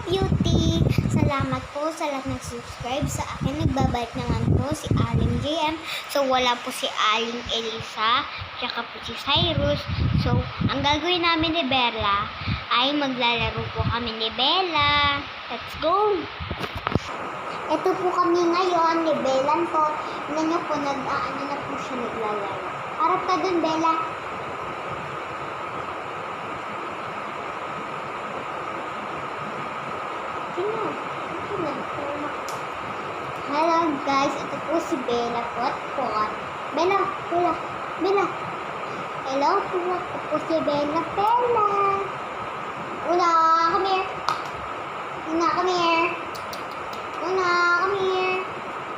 Beauty! Salamat po sa lahat nag-subscribe sa akin. Nagbabalik naman po si Aling JM. So, wala po si Aling Elisa, tsaka po si Cyrus. So, ang gagawin namin ni Bella ay maglalaro po kami ni Bella. Let's go! Ito po kami ngayon ni Bella po. Tignan niyo po, nag-aano na po siya naglalaro. Harap ka dun, Bella. Hello guys, ito po si Bella Pot. Bella. Hello po, ito po si Bella. Una, come here.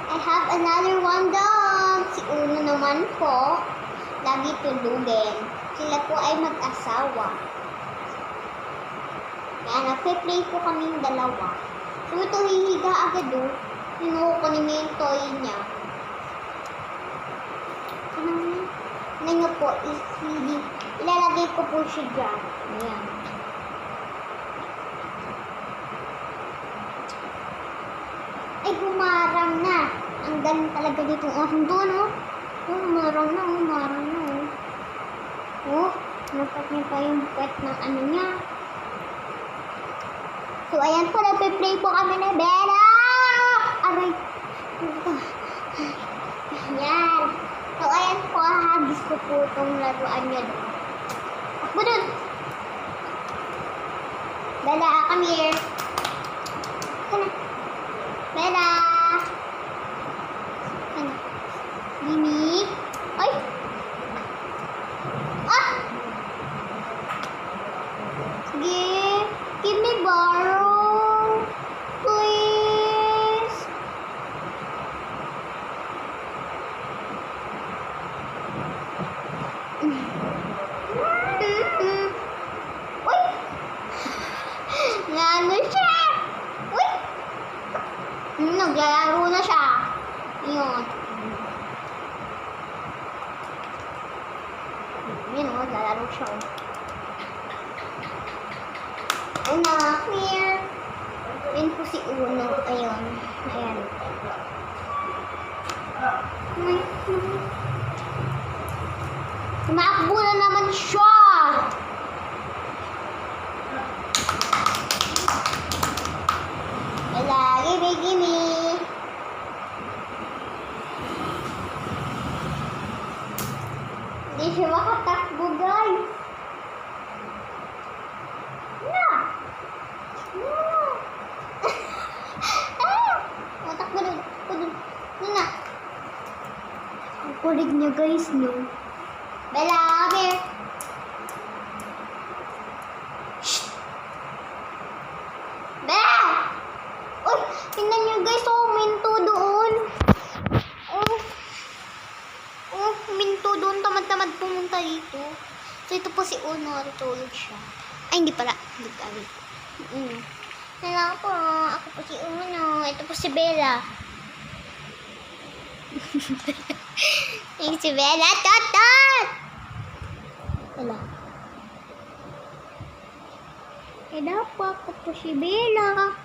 I have another one dog. Si Uno naman po, lagi tulugin. Sila po ay mag-asawa. Kaya nagpe-play po kaming dalawa. So ito hihiga agad o. Kinukunin niya yung toy niya. Ano nga po, ilalagay ko po siya dyan. Ayan. Ay, humarang na. Ang galing talaga dito. Doon o. Humarang na. Napat niya pa yung pet ng ano niya. So, ayan po, nagpe-play po kami na Bella! Aray! Ayan. So, ayan po, hagis ko po itong laruan niya. Takbo dun! Bella, come here. Bella! Mimi? Ay! Ah! Sige! Give me borrow, please. Uy! Nano siya? Uy! Naglalaro na siya. Yun. Yun o, naglalaro siya o. Una, here. Yan po si Uno. Ayun. Ayan. Tumakbo na naman siya. Wala. Gimme. Hindi siya makatakbo, guys. Kulig niya guys, no? Bella, come here. Shh! Bella! Uy, tingnan niyo guys, minto doon. Minto doon, tamad-tamad pumunta dito. So, ito po si Uno, tutulog siya. Ay, hindi pala. Hello po, ako po si Uno. Ito po si Bella. Yung si Bella, totot! Hello. Hello po, ako po si Bella.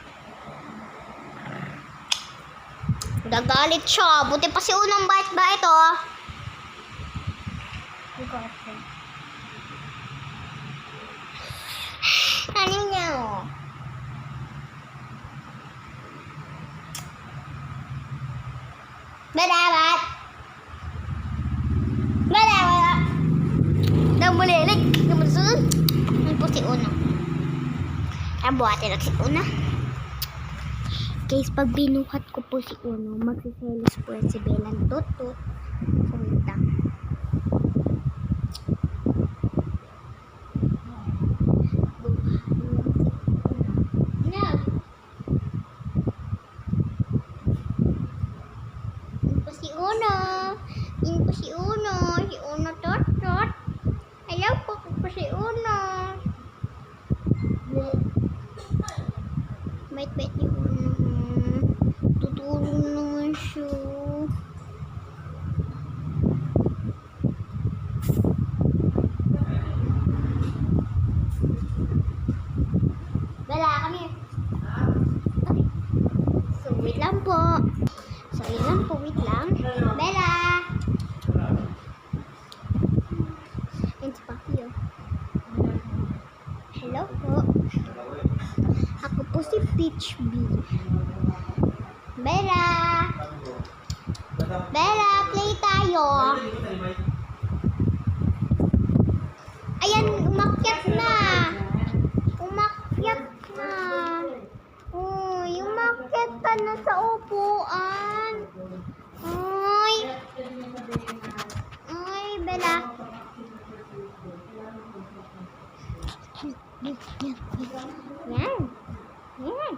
Gagalit siya. Buti pa si Unang bait-bait, oh. Ano niya, oh? Balabat! Namulilig! Namulilig! Ano po si Una? Buhatin lang si Una. Guys, pag binuhat ko po si Uno, magsiselos po si Bella ng tutot. Kumita. Si Uno tot. Hello po si Uno. Bait-bait ni Uno. Tutulong naman siya. Bella, come here. lang po. So, yun lang po. Wait lang. Bella! Yan si Papi, oh. Hello po. Ako po si Peach Bee. Bella! Bella, play tayo. Ayan, umakyat na. Umakyat na. Uy, umakyat ka na sa upuan. Uy. Uy, Bella. Yan. Yan.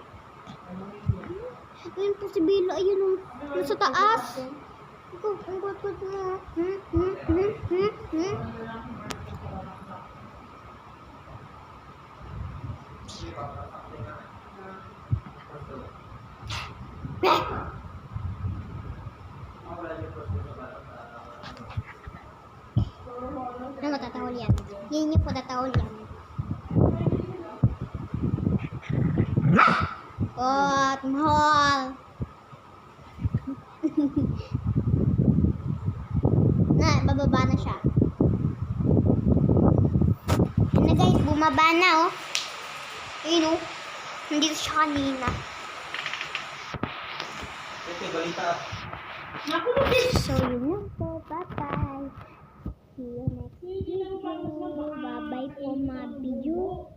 Ayun po si Bella. Ayun o. Nasa taas. Ang batot mo. Ano matatahol yan? Yan yung patatahol yan. Oh, mahal. Na, bababa na siya. Yan na guys, bumaba na oh. Ayun oh. Nandito siya kanina. Okay, balita. So, yun lang po. Bye-bye. See you next video. Bye-bye po mga video.